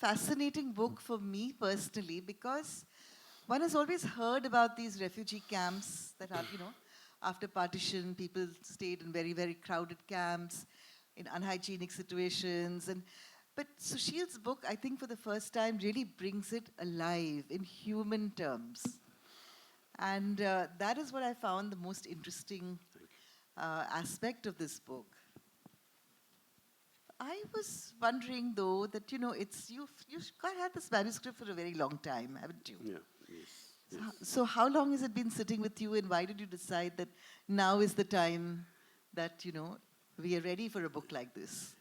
fascinating book for me personally because one has always heard about these refugee camps that have, after partition, people stayed in very, very crowded camps in unhygienic situations. But Sushil's book, I think for the first time, really brings it alive in human terms. And that is what I found the most interesting aspect of this book. I was wondering though that you've had this manuscript for a very long time, haven't you? Yeah, yes, So, yes. so how long has it been sitting with you, and why did you decide that now is the time that we are ready for a book like this?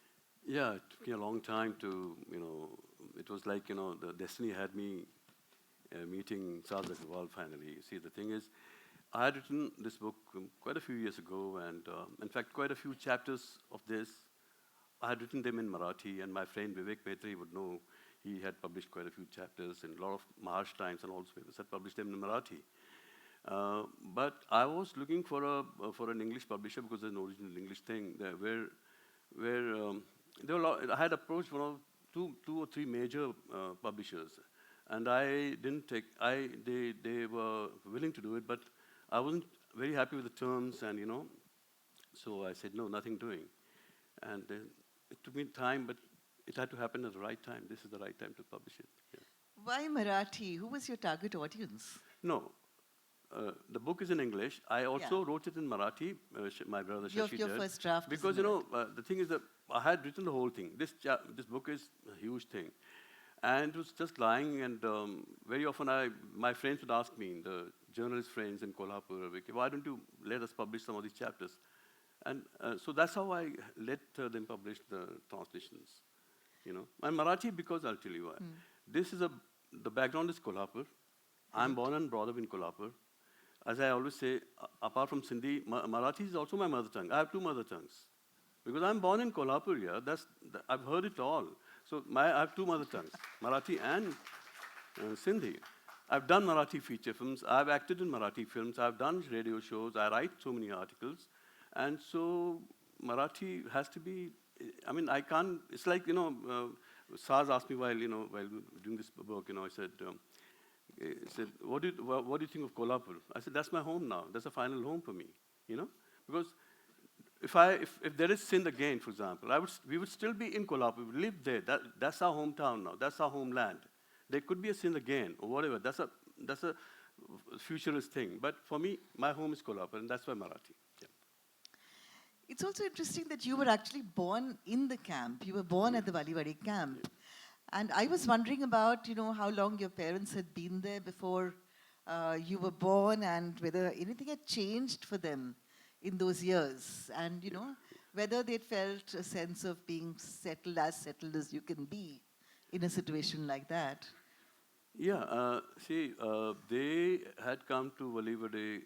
Yeah, it took me a long time to, it was like, the destiny had me meeting Charles Agarwal finally. See, the thing is, I had written this book quite a few years ago, and in fact, quite a few chapters of this, I had written them in Marathi, and my friend Vivek Maitre would know he had published quite a few chapters, and a lot of Maharashtra Times and all papers had published them in Marathi. But I was looking for an English publisher because there's an original English thing there, where there were I had approached two or three major publishers, and I didn't take. They were willing to do it, but I wasn't very happy with the terms, and so I said no, nothing doing, and it took me time, but it had to happen at the right time. This is the right time to publish it. Yeah. Why Marathi? Who was your target audience? No, the book is in English. I Yeah. also wrote it in Marathi. My brother Shashi Your did. first draft is Because in the thing is that I had written the whole thing. This book is a huge thing, and it was just lying. And very often, my friends would ask me, the journalist friends in Kolhapur, why don't you let us publish some of these chapters? And so that's how I let them publish the translations. And Marathi, because I'll tell you why. This is the background is Kolhapur. I'm born and brought up in Kolhapur. As I always say, apart from Sindhi, Marathi is also my mother tongue. I have two mother tongues. Because I'm born in Kolhapur, yeah, I've heard it all. So I have two mother tongues, Marathi and Sindhi. I've done Marathi feature films. I've acted in Marathi films. I've done radio shows. I write so many articles. And so Marathi has to be, I mean, I can't, it's like, Saz asked me while doing this book, I said, he said, what do you think of Kolhapur? I said, that's my home now. That's a final home for me, Because if there is Sindh again, for example, we would still be in Kolhapur. We live there. That's our hometown now. That's our homeland. There could be a Sindh again or whatever. That's a futurist thing. But for me, my home is Kolhapur, and that's why Marathi. Yeah. It's also interesting that you were actually born in the camp. You were born at the Valiwadi camp. Yeah. And I was wondering about, how long your parents had been there before you were born, and whether anything had changed for them in those years. And, whether they felt a sense of being settled as you can be in a situation like that. Yeah, they had come to Valiwadi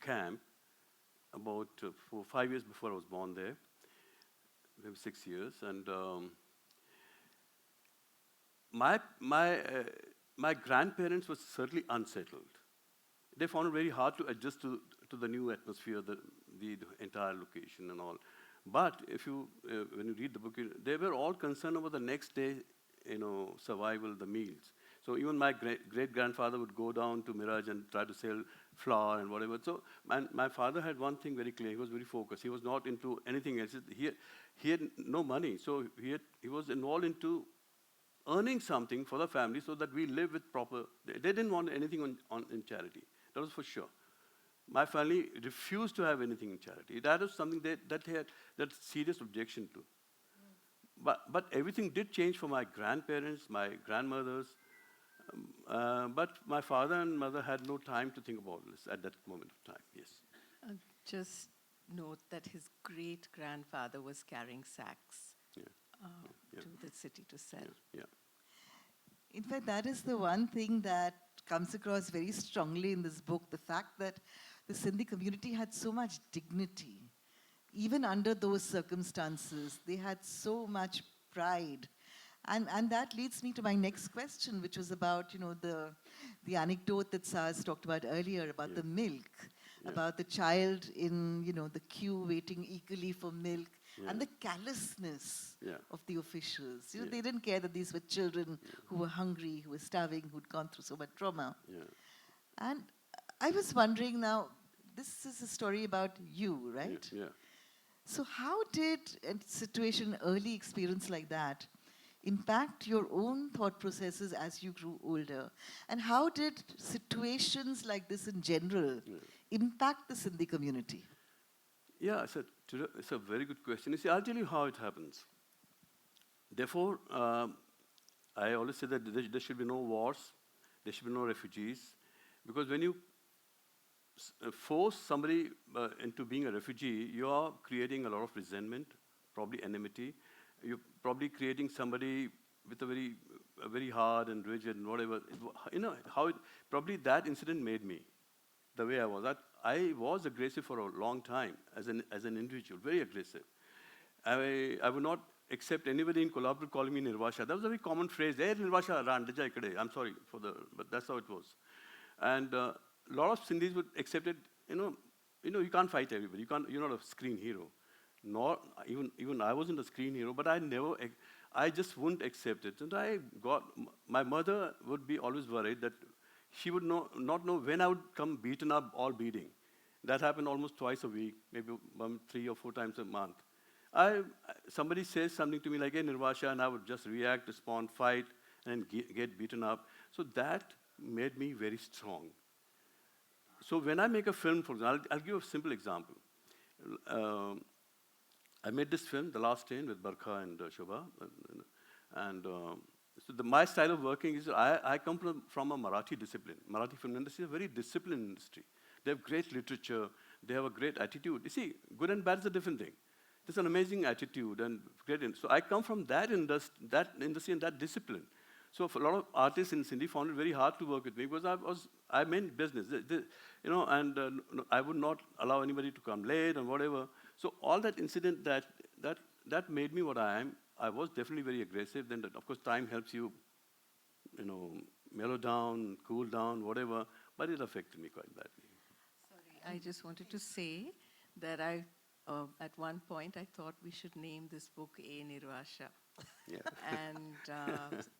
camp about 5 years before I was born there, maybe 6 years, and my grandparents were certainly unsettled. They found it very hard to adjust to the new atmosphere, the entire location and all. But if when you read the book, they were all concerned about the next day, survival, the meals. So even my great-grandfather would go down to Miraj and try to sell flour and whatever. So my father had one thing very clear. He was very focused. He was not into anything else. He had no money. So he was involved into earning something for the family so that we live with proper. They didn't want anything in charity. That was for sure. My family refused to have anything in charity. That was something that they had that serious objection to. But everything did change for my grandparents, my grandmothers. But my father and mother had no time to think about this at that moment of time, yes. Just note that his great-grandfather was carrying sacks to the city to sell. Yeah. In fact, that is the one thing that comes across very strongly in this book, the fact that the Sindhi community had so much dignity. Even under those circumstances, they had so much pride. And that leads me to my next question, which was about, the anecdote that Saz talked about earlier, about the milk, about the child in, the queue waiting eagerly for milk, and the callousness Yeah. of the officials. You know, Yeah. they didn't care that these were children who were hungry, who were starving, who'd gone through so much trauma. Yeah. And I was wondering now, this is a story about you, right? Yeah. So, how did a situation, early experience like that, impact your own thought processes as you grew older? And how did situations like this in general impact the Sindhi community? Yeah, it's a very good question. You see, I'll tell you how it happens. Therefore, I always say that there should be no wars, there should be no refugees, because when you force somebody into being a refugee, you are creating a lot of resentment, probably enmity. You're probably creating somebody with a very hard and rigid and whatever. You know how probably that incident made me the way I was. I was aggressive for a long time as an individual, very aggressive. I would not accept anybody in Kolhapur calling me Nirvasha. That was a very common phrase. Hey, Nirvasha, ran, dija ikade. I'm sorry but that's how it was. And a lot of Sindhis would accept it. You can't fight everybody. You're not a screen hero. Nor even I wasn't a screen hero, but I just wouldn't accept it. And my mother would be always worried that she would not know when I would come beaten up or beating. That happened almost twice a week, maybe 3 or 4 times a month. Somebody says something to me like, hey, Nirvasha, and I would just react, respond, fight, and get beaten up. So that made me very strong. So when I make a film, for example, I'll give a simple example. I made this film, The Last Train, with Barkha and Shobha. My style of working is, I come from a Marathi discipline. Marathi film industry is a very disciplined industry. They have great literature. They have a great attitude. You see, good and bad is a different thing. There's an amazing attitude and great. So I come from that industry and that discipline. So for a lot of artists in Sindhi found it very hard to work with me because I meant business, and I would not allow anybody to come late and whatever. So all that incident that made me what I am. I was definitely very aggressive. Then of course time helps you, mellow down, cool down, whatever. But it affected me quite badly. Sorry, I just wanted to say that at one point, I thought we should name this book A Nirvasha. Yeah. And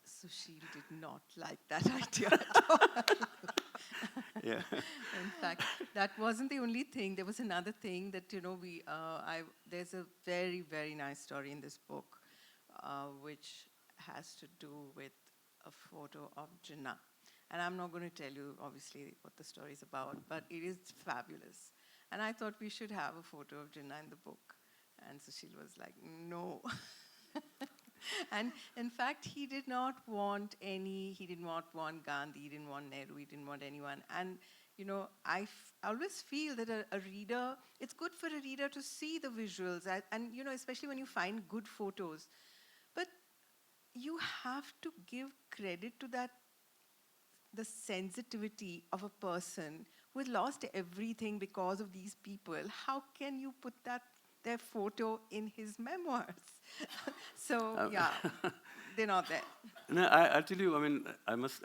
Sushil did not like that idea at all. Yeah. In fact, that wasn't the only thing. There was another thing that, there's a very, very nice story in this book, which has to do with a photo of Jinnah. And I'm not going to tell you, obviously, what the story is about, but it is fabulous. And I thought we should have a photo of Jinnah in the book. And Sushil was like, no. And in fact, he didn't want Gandhi, he didn't want Nehru, he didn't want anyone. And, I always feel that a reader, it's good for a reader to see the visuals, and especially when you find good photos. But you have to give credit to the sensitivity of a person who has lost everything because of these people. How can you put their photo in his memoirs? So yeah, they're not there. No, I'll tell you. I must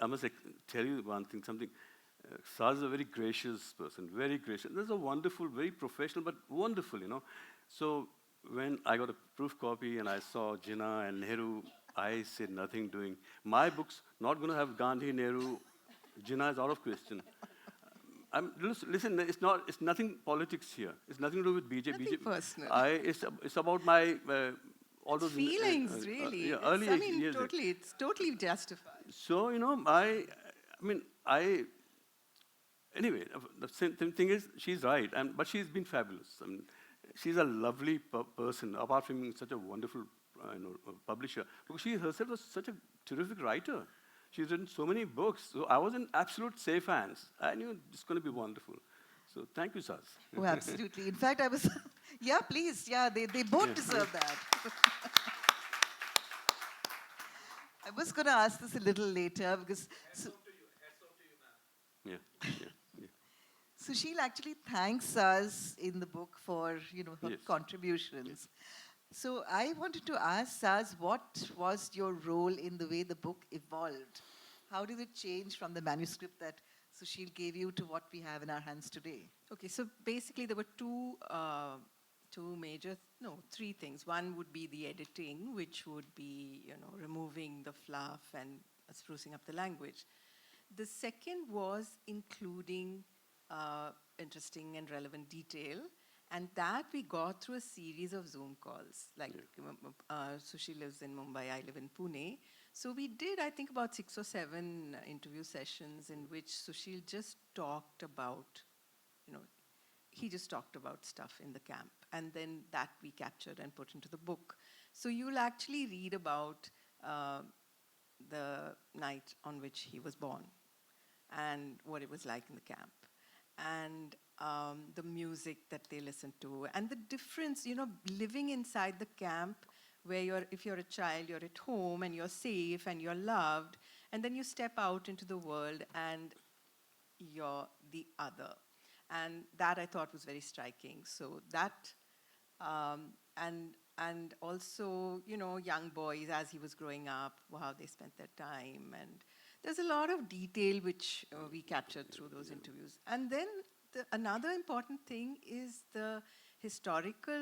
tell you one thing. Something. Saz is a very gracious person. Very gracious. There's a wonderful, very professional, but wonderful. So when I got a proof copy and I saw Jinnah and Nehru, I said nothing doing. My book's not going to have Gandhi, Nehru. Jinnah is out of question. Listen, it's nothing politics here. It's nothing to do with BJP. Nothing personal. It's about my all those feelings, really. Yeah, early years. It's totally justified. So anyway, the thing is, she's right, but she's been fabulous. She's a lovely person. Apart from being such a wonderful, publisher, because she herself was such a terrific writer. She's written so many books. So I was in absolute safe hands. I knew it's going to be wonderful. So thank you, Saz. Oh, absolutely. In fact, I was, yeah, please, yeah, they both deserve that. I was going to ask this a little later because Yeah. Sushil actually thanks us in the book for, her Yes. contributions. Yes. So I wanted to ask Saz, what was your role in the way the book evolved? How did it change from the manuscript that Sushil gave you to what we have in our hands today? Okay, so basically there were two major, no, three things. One would be the editing, which would be, removing the fluff and sprucing up the language. The second was including interesting and relevant detail, and that we got through a series of Zoom calls. Like, Sushi lives in Mumbai, I live in Pune. So we did, I think, about 6 or 7 interview sessions in which Sushil just talked about, he just talked about stuff in the camp. And then that we captured and put into the book. So you'll actually read about the night on which he was born and what it was like in the camp, and the music that they listened to, and the difference, living inside the camp where if you're a child, you're at home and you're safe and you're loved, and then you step out into the world and you're the other. And that I thought was very striking. So that, and also, young boys as he was growing up, how they spent their time. And there's a lot of detail which we captured through those interviews. And then another important thing is the historical,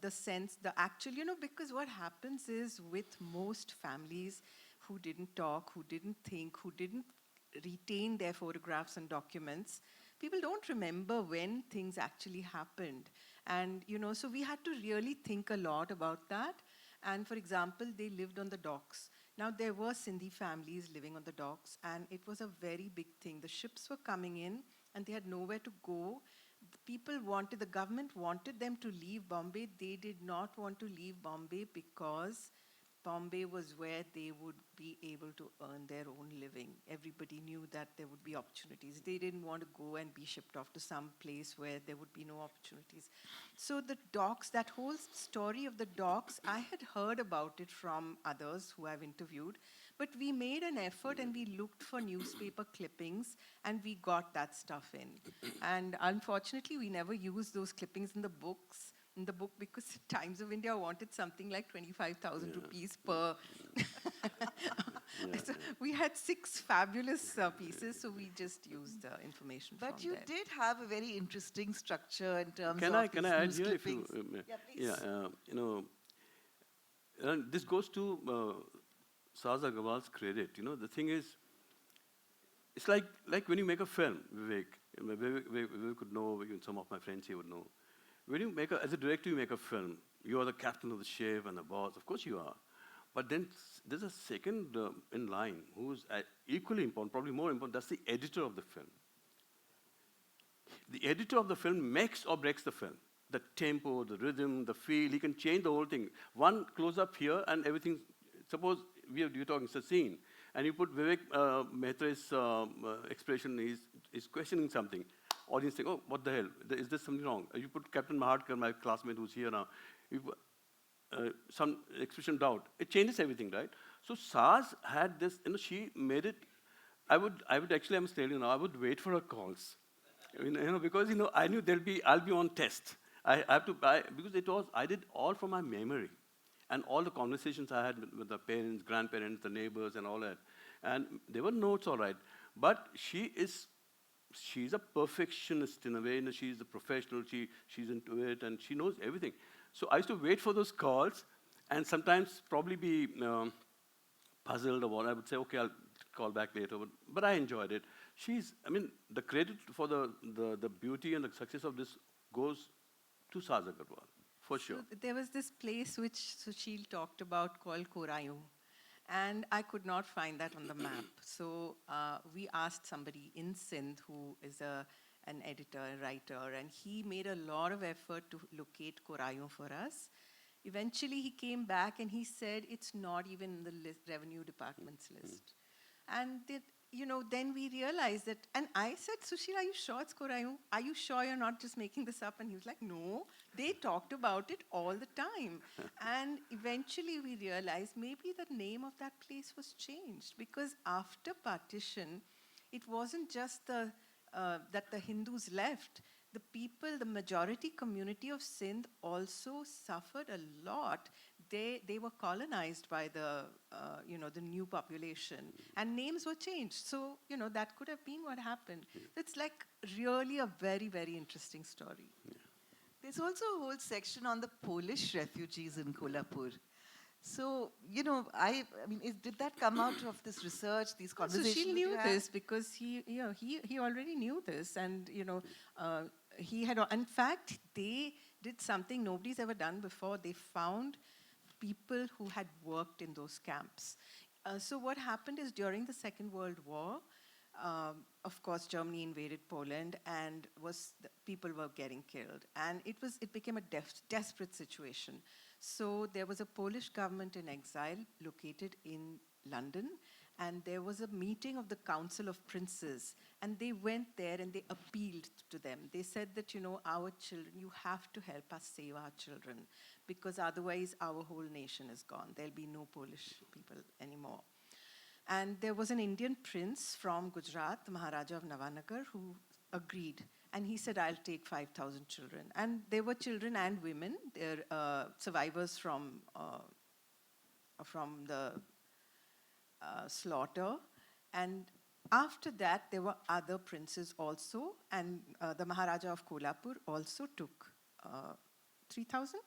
the sense, the actual, because what happens is with most families who didn't talk, who didn't think, who didn't retain their photographs and documents, people don't remember when things actually happened. And, so we had to really think a lot about that. And for example, they lived on the docks. Now, there were Sindhi families living on the docks, and it was a very big thing. The ships were coming in, and they had nowhere to go. The government wanted them to leave Bombay. They did not want to leave Bombay because Bombay was where they would be able to earn their own living. Everybody knew that there would be opportunities. They didn't want to go and be shipped off to some place where there would be no opportunities. So the docks, that whole story of the docks, I had heard about it from others who I've interviewed, but we made an effort and we looked for newspaper clippings and we got that stuff in. And unfortunately, we never used those clippings in the book because Times of India wanted something like 25,000 rupees per. So we had 6 fabulous pieces, so we just used the information from But you there. did have a very interesting structure in terms Can of I these add news here if you? clippings. Yeah, please. This goes to Saz Agarwal's credit. The thing is, it's like when you make a film, Vivek. Vivek could know. Even some of my friends here would know. When you as a director, you make a film. You are the captain of the ship and the boss. Of course, you are. But then there's a second in line who's equally important, probably more important. That's the editor of the film. The editor of the film makes or breaks the film. The tempo, the rhythm, the feel, he can change the whole thing. One close up here and everything. Suppose you're talking, it's a scene, and you put Vivek Mehtre's expression, he's questioning something. Audience think, oh, what the hell? Is there something wrong? You put Captain Mahatkar, my classmate who's here now, you put, some expression doubt. It changes everything, right? So Saz had this, she made it. I would actually, I'm telling you now, I would wait for her calls. Because I knew I'll be on test. I have to, because I did all from my memory, and all the conversations I had with the parents, grandparents, the neighbors, and all that, and there were notes, all right. But she's a perfectionist in a way. She's a professional. She's into it, and she knows everything. So I used to wait for those calls, and sometimes probably be puzzled or what. I would say, okay, I'll call back later. But I enjoyed it. The credit for the beauty and the success of this goes to Saz Agarwal, for sure. So there was this place which Sushil talked about called Korayu. And I could not find that on the map. So we asked somebody in Sindh who is an editor, a writer, and he made a lot of effort to locate Korayu for us. Eventually, he came back and he said it's not even in the revenue department's list. And then we realized that, and I said, Sushil, are you sure it's Korayu? Are you sure you're not just making this up? And he was like, no, they talked about it all the time. And eventually we realized maybe the name of that place was changed, because after partition, it wasn't just that the Hindus left. The majority community of Sindh also suffered a lot. They were colonized by the new population, and names were changed. So, that could have been what happened. It's like really a very, very interesting story. There's also a whole section on the Polish refugees in Kolhapur. So, you know, I mean, did that come out of this research, these No, so conversations she that you knew had? this because he already knew this, and he had. In fact, they did something nobody's ever done before. They found people who had worked in those camps. So what happened is during the Second World War, of course, Germany invaded Poland, and people were getting killed, and it became a desperate situation. So there was a Polish government in exile located in London, and there was a meeting of the Council of Princes, and they went there and they appealed to them. They said that, our children, you have to help us save our children, because otherwise our whole nation is gone. There'll be no Polish people anymore. And there was an Indian prince from Gujarat, the Maharaja of Navanagar, who agreed. And he said, I'll take 5,000 children. And there were children and women. They're survivors from the slaughter. And after that, there were other princes also. And the Maharaja of Kolhapur also took 3,000.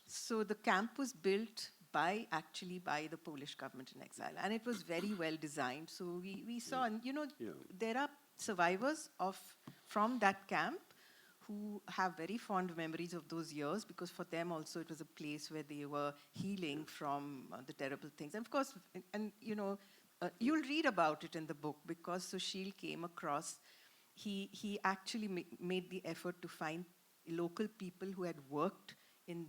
So the camp was built actually by the Polish government in exile, and it was very well designed. So we saw, and there are survivors from that camp who have very fond memories of those years, because for them also it was a place where they were healing from the terrible things. And of course, you'll read about it in the book, because Sushil came across, he actually made the effort to find local people who had worked in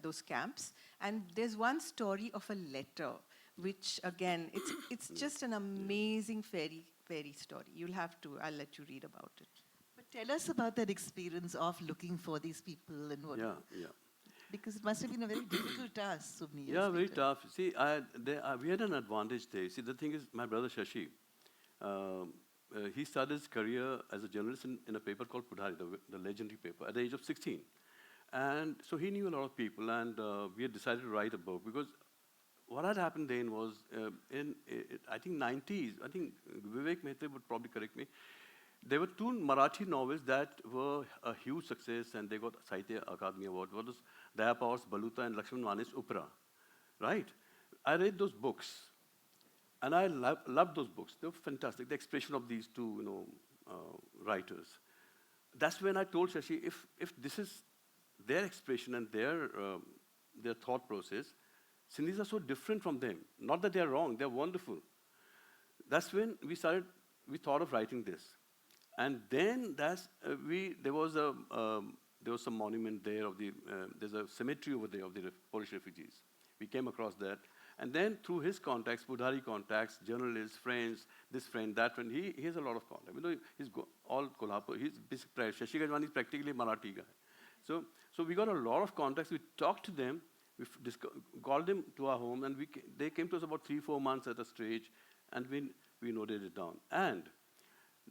those camps. And there's one story of a letter, which again, it's just an amazing fairy story. I'll let you read about it. But tell us about that experience of looking for these people and what. Yeah. Because it must have been a very difficult task so many years Yeah, very later. tough. See, we had an advantage there. See, the thing is, my brother Shashi, he started his career as a journalist in a paper called Pudhari, the legendary paper, at the age of 16. And so he knew a lot of people, and we had decided to write a book, because what had happened then was, I think 90s, I think Vivek Mehta would probably correct me, there were two Marathi novels that were a huge success, and they got Sahitya Akademi Award. One was Daya Pawar's Baluta and Lakshman Mane's Upra, right? I read those books, and I loved those books. They were fantastic, the expression of these two writers. That's when I told Shashi, if this is their expression and their thought process, Sindhis are so different from them. Not that they're wrong, they're wonderful. That's when we thought of writing this. And then there was some monument there there's a cemetery over there of the Polish refugees. We came across that. And then through his contacts, Pudhari contacts, journalists, friends, this friend, that friend, he has a lot of contact. He's all Kolhapur, he's basically, Shashi Gajwani is practically a Marathi guy. So we got a lot of contacts. We talked to them. We called them to our home, and they came to us about 3-4 months at a stretch, and we noted it down. And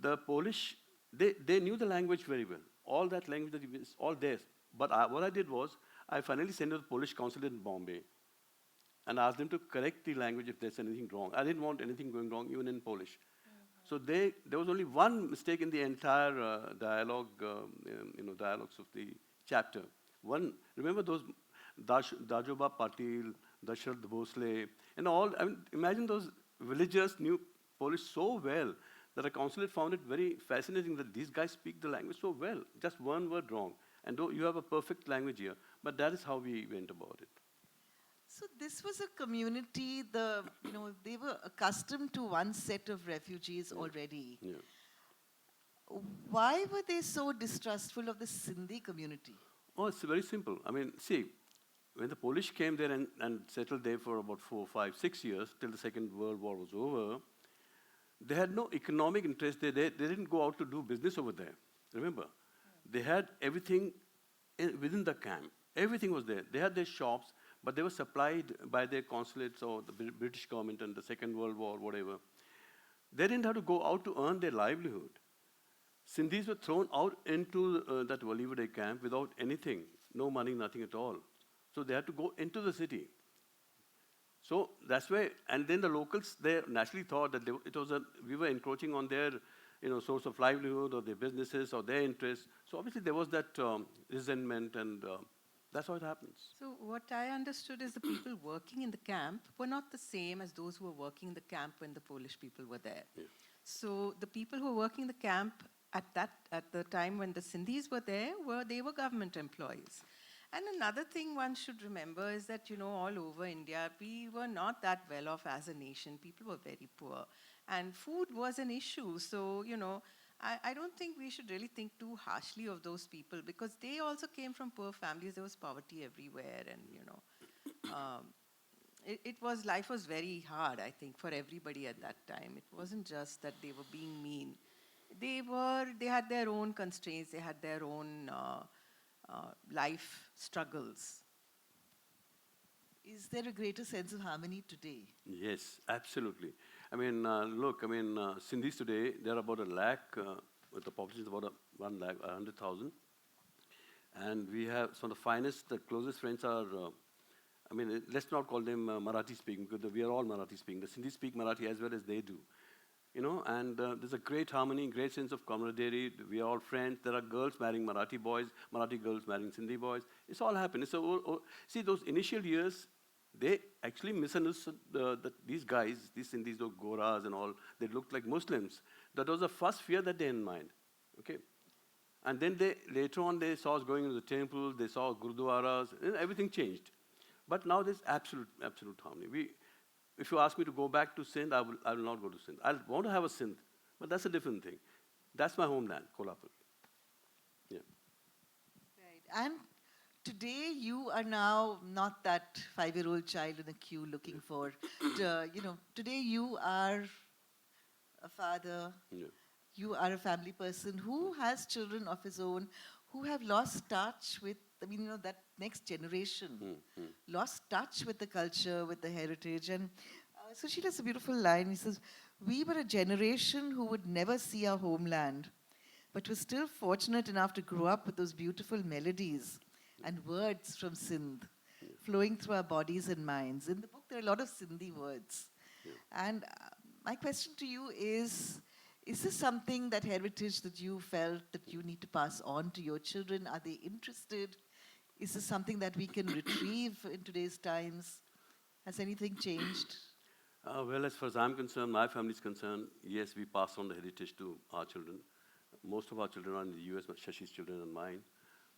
the Polish, they knew the language very well. All that language, all theirs. But what I did was, I finally sent to the Polish consulate in Bombay, and asked them to correct the language if there's anything wrong. I didn't want anything going wrong, even in Polish. So there was only one mistake in the entire dialogues of the chapter. One, remember those Dajoba Patil, Dashrath Bhosle, and all. I mean, imagine those villagers knew Polish so well that a consulate found it very fascinating that these guys speak the language so well. Just one word wrong, and you have a perfect language here. But that is how we went about it. So this was a community, they were accustomed to one set of refugees already. Yeah. Why were they so distrustful of the Sindhi community? Oh, it's very simple. I mean, see, when the Polish came there and settled there for about 4, 5, 6 years, till the Second World War was over, they had no economic interest there. They didn't go out to do business over there. Remember? They had everything within the camp. Everything was there. They had their shops, but they were supplied by their consulates or the British government and the Second World War, whatever. They didn't have to go out to earn their livelihood. Sindhis were thrown out into that Walivade camp without anything, no money, nothing at all. So they had to go into the city. So that's why, and then the locals, they naturally thought that we were encroaching on their source of livelihood or their businesses or their interests. So obviously there was that resentment, and that's how it happens. So what I understood is the people working in the camp were not the same as those who were working in the camp when the Polish people were there. Yeah. So the people who were working in the camp at the time when the Sindhis were there they were government employees. And another thing one should remember is that, all over India, we were not that well off as a nation. People were very poor. And food was an issue. So, I don't think we should really think too harshly of those people, because they also came from poor families. There was poverty everywhere. And, life was very hard, I think, for everybody at that time. It wasn't just that they were being mean. They had their own constraints. They had their own life struggles. Is there a greater sense of harmony today? Yes, absolutely. I mean, look, Sindhis today, they're about 1 lakh, with the population of about 1 lakh, 100,000. And we have some of the finest, the closest friends are, let's not call them Marathi speaking, because we are all Marathi speaking. The Sindhis speak Marathi as well as they do. And there's a great harmony, great sense of camaraderie. We are all friends. There are girls marrying Marathi boys, Marathi girls marrying Sindhi boys. It's all happened. See, those initial years, they actually misunderstood these guys, these Sindhis, those Goras and all, they looked like Muslims. That was the first fear that they had in mind. Okay? And then later on, they saw us going into the temple, they saw gurudwaras, and everything changed. But now there's absolute harmony. If you ask me to go back to Sindh, I will not go to Sindh. I want to have a Sindh, but that's a different thing. That's my homeland, Kolhapur. Yeah. Right. And today you are now not that 5-year-old child in a queue looking for, today you are a father, Yeah. you are a family person who has children of his own, who have lost touch with, that next generation, lost touch with the culture, with the heritage. And Sushil has a beautiful line. He says, "We were a generation who would never see our homeland, but were still fortunate enough to grow up with those beautiful melodies and words from Sindh flowing through our bodies and minds." In the book, there are a lot of Sindhi words. Yeah. And my question to you is this something, that heritage that you felt that you need to pass on to your children? Are they interested? Is this something that we can retrieve in today's times? Has anything changed? Well, as far as I'm concerned, my family is concerned, yes, we pass on the heritage to our children. Most of our children are in the US, Shashi's children and mine.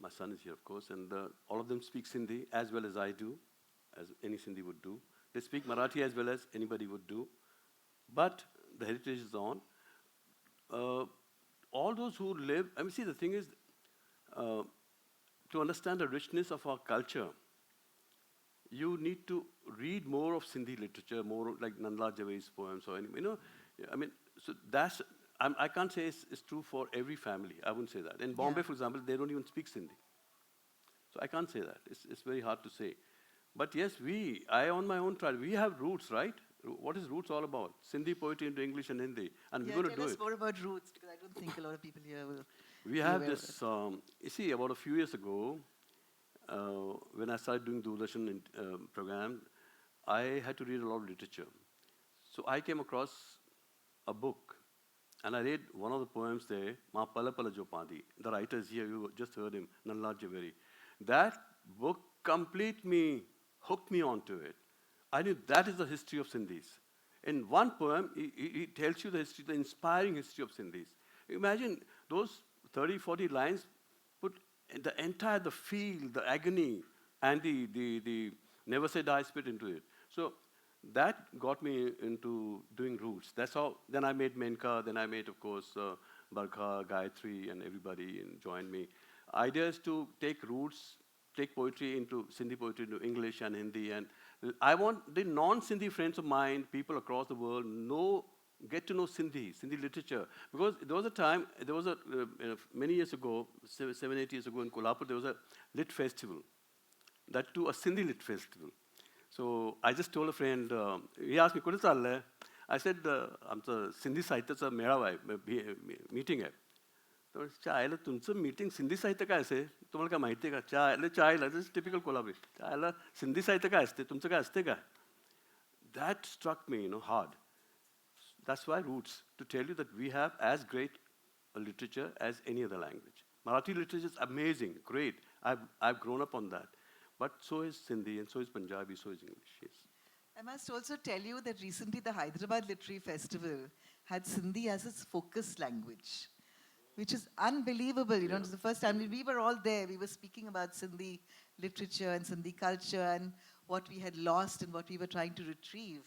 My son is here, of course, and all of them speak Sindhi as well as I do, as any Sindhi would do. They speak Marathi as well as anybody would do. But the heritage is on. All those who live, see, the thing is, to understand the richness of our culture, you need to read more of Sindhi literature, more like Nandlal Javeri's poems, or so that's, I can't say it's true for every family. I wouldn't say that. In Bombay, for example, they don't even speak Sindhi. So I can't say that. It's very hard to say. But yes, I on my own tried, we have roots, right? What is roots all about? Sindhi poetry into English and Hindi. And we're going to do tell us it. more about roots, because I don't think a lot of people here will. We have this, you see, about a few years ago, when I started doing Doordarshan program, I had to read a lot of literature. So I came across a book, and I read one of the poems there, Ma Pala Pala Jo Pandi. The writer is here, you just heard him, Nandlal Javeri. That book hooked me onto it. I knew that is the history of Sindhis. In one poem, he tells you the history, the inspiring history of Sindhis. Imagine those 30, 40 lines put the feel, the agony, and the never say die spirit into it. So that got me into doing roots. That's how, then I made Menka, then I made, of course, Barkha, Gayatri, and everybody joined me. Idea is to take roots, take poetry into, Sindhi poetry into English and Hindi, and I want the non-Sindhi friends of mine, people across the world, get to know Sindhi literature. Because there was a time, many years ago, 7, 8 years ago in Kolhapur, there was a lit festival. That too, a Sindhi lit festival. So I just told a friend, he asked me, "Kude challe?" I said, "Amcha Sindhi Sahityacha मेळावा आहे, meeting आहे." तर चायला तुमचं meeting Sindhi साहित्य काय असे तुम्हाला काय माहिती आहे का चायला दिस टिपिकल कोल्हापुरी चायला सिंधी साहित्य काय असते तुमचं काय असते का that struck me hard That's why roots, to tell you that we have as great a literature as any other language. Marathi literature is amazing, great. I've grown up on that. But so is Sindhi, and so is Punjabi, so is English, yes. I must also tell you that recently the Hyderabad Literary Festival had Sindhi as its focus language, which is unbelievable. You know, it's the first time we were all there. We were speaking about Sindhi literature and Sindhi culture and what we had lost and what we were trying to retrieve.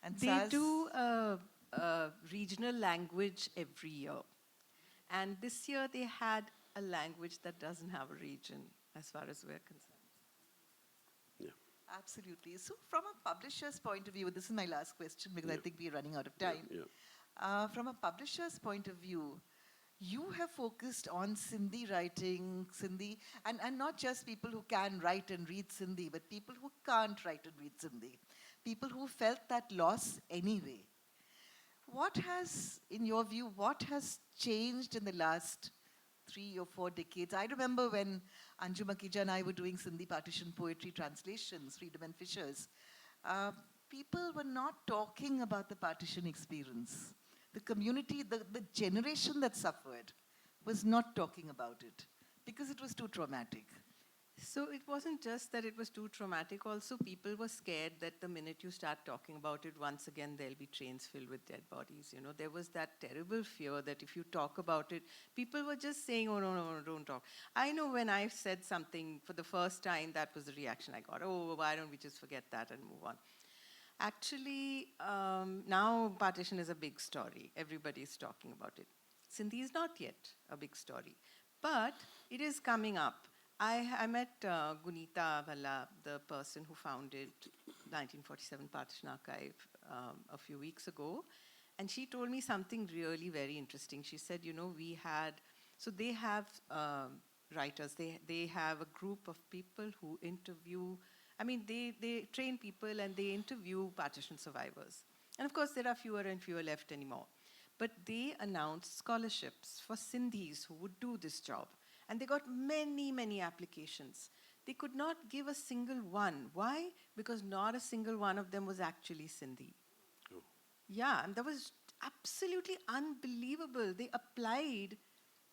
And They Saz- do a regional language every year. And this year they had a language that doesn't have a region, as far as we're concerned. Yeah. Absolutely. So, from a publisher's point of view, this is my last question because I think we're running out of time. From a publisher's point of view, you have focused on Sindhi writing, Sindhi, and not just people who can write and read Sindhi, but people who can't write and read Sindhi, people who felt that loss anyway. What has, in your view, what has changed in the last 3 or 4 decades? I remember when Anju Makija and I were doing Sindhi partition poetry translations, Freedom and Fishers, people were not talking about the partition experience. The community, the generation that suffered was not talking about it because it was too traumatic. So it wasn't just that it was too traumatic. Also, people were scared that the minute you start talking about it, once again, there'll be trains filled with dead bodies. You know, there was that terrible fear that if you talk about it, people were just saying, oh, no, no, no, don't talk. I know when I said something for the first time, that was the reaction I got. Oh, why don't we just forget that and move on? Actually, now partition is a big story. Everybody's talking about it. Sindhi is not yet a big story, but it is coming up. I met Gunita Valla, the person who founded 1947 Partition Archive, a few weeks ago, and she told me something really very interesting. She said, you know, so they have writers, they have a group of people who interview, I mean, they train people and they interview partition survivors. And of course, there are fewer and fewer left anymore. But they announced scholarships for Sindhis who would do this job. And they got many, many applications. They could not give a single one. Why? Because not a single one of them was actually Sindhi. Oh. Yeah, and that was absolutely unbelievable. They applied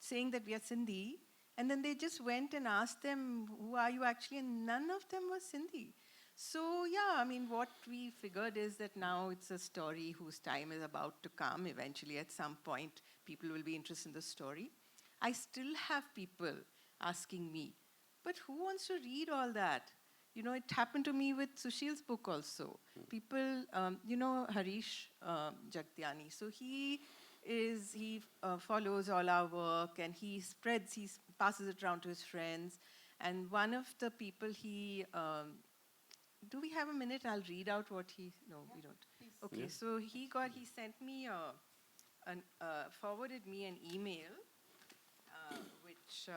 saying that we are Sindhi, and then they just went and asked them, who are you actually? And none of them was Sindhi. So, yeah, I mean, what we figured is that now it's a story whose time is about to come. Eventually, at some point, people will be interested in the story. I still have people asking me, but who wants to read all that? You know, it happened to me with Sushil's book also. People, you know, Harish Jagtiani. So he follows all our work and he passes it around to his friends. And one of the people do we have a minute? I'll read out what no, we don't. Please. Okay, Yeah. so he sent me, forwarded me an email which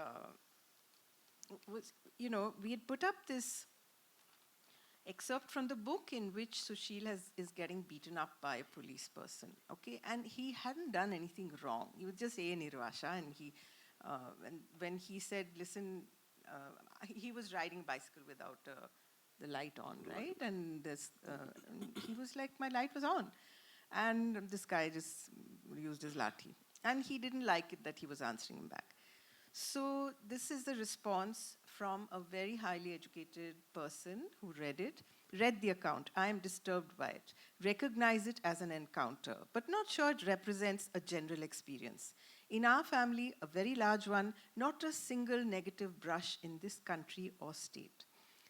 was, you know, we had put up this excerpt from the book in which Sushil is getting beaten up by a police person, okay? And he hadn't done anything wrong. He was just A. Nirvasha, and when he said, listen, he was riding a bicycle without the light on, right? And he was like, my light was on. And this guy just used his lathi. And he didn't like it that he was answering him back. So this is the response from a very highly educated person who read the account. I am disturbed by it. Recognize it as an encounter, but not sure it represents a general experience. In our family, a very large one, not a single negative brush in this country or state.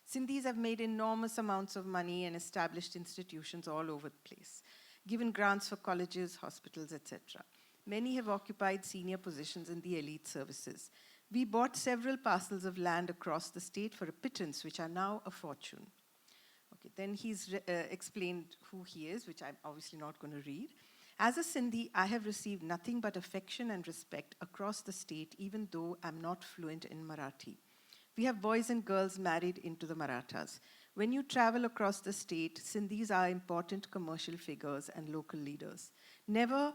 Sindhis have made enormous amounts of money and established institutions all over the place, given grants for colleges, hospitals, etc. Many have occupied senior positions in the elite services. We bought several parcels of land across the state for a pittance, which are now a fortune. Okay, then he's explained who he is, which I'm obviously not going to read. As a Sindhi, I have received nothing but affection and respect across the state, even though I'm not fluent in Marathi. We have boys and girls married into the Marathas. When you travel across the state, Sindhis are important commercial figures and local leaders. Never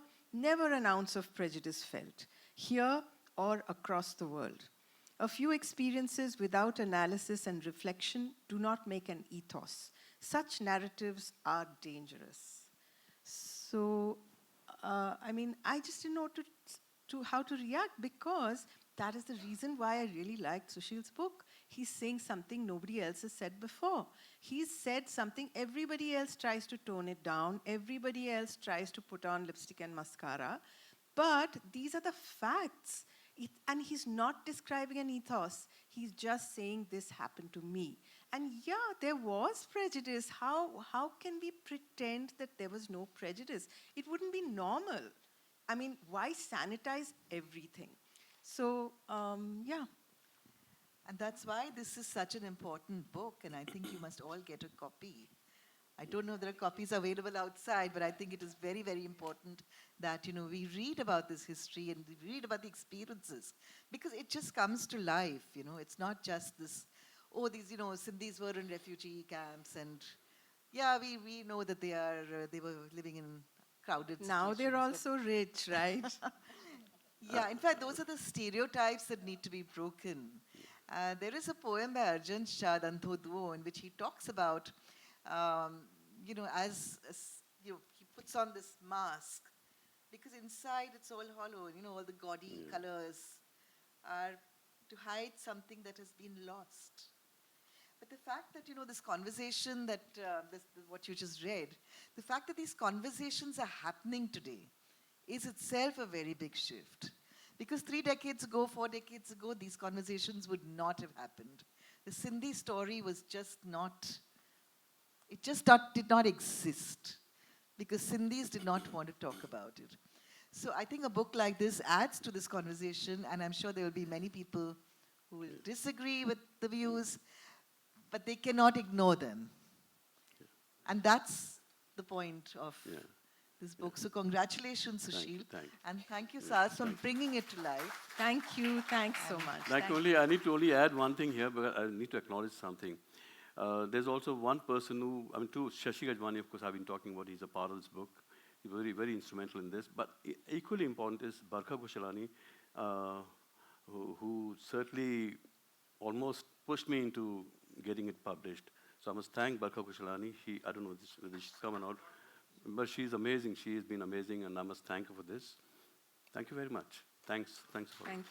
an ounce of prejudice felt, here or across the world. A few experiences without analysis and reflection do not make an ethos. Such narratives are dangerous. So I mean, I just didn't know to how to react, because that is the reason why I really liked Sushil's book. He's saying something nobody else has said before. He's said something everybody else tries to tone it down, everybody else tries to put on lipstick and mascara, but these are the facts. And he's not describing an ethos. He's just saying this happened to me. And yeah, there was prejudice. How can we pretend that there was no prejudice? It wouldn't be normal. I mean, why sanitize everything? So, yeah. And that's why this is such an important book, and I think you must all get a copy. I don't know if there are copies available outside, but I think it is very, very important that we read about this history and we read about the experiences, because it just comes to life. It's not just this. Oh, these Sindhis were in refugee camps, and yeah, we know that they were living in crowded Now situations. they're also rich, right? Yeah, in fact, those are the stereotypes that need to be broken. There is a poem by Arjun Shah, Dantho Duo, in which he talks about, he puts on this mask, because inside it's all hollow, all the gaudy colors are to hide something that has been lost. But the fact that, this conversation that, what you just read, the fact that these conversations are happening today is itself a very big shift. Because 3 decades ago, 4 decades ago, these conversations would not have happened. The Sindhi story was just not, did not exist. Because Sindhis did not want to talk about it. So I think a book like this adds to this conversation, and I'm sure there will be many people who will disagree with the views, but they cannot ignore them. And that's the point of this book. So congratulations, Sushil. Thank you. And thank you, Sas, for bringing it to life. Thank you. Thanks so much. Like Thank I need to only add one thing here, but I need to acknowledge something. There's also one person who, Shashi Gajwani, of course, I've been talking about. He's a part of this book. He's very, very instrumental in this. But equally important is Barkha Kushalani, who certainly almost pushed me into getting it published. So I must thank Barkha Kushalani. I don't know whether she's come or not, but she's amazing. She has been amazing, and I must thank her for this. Thank you very much. Thanks for Thank you.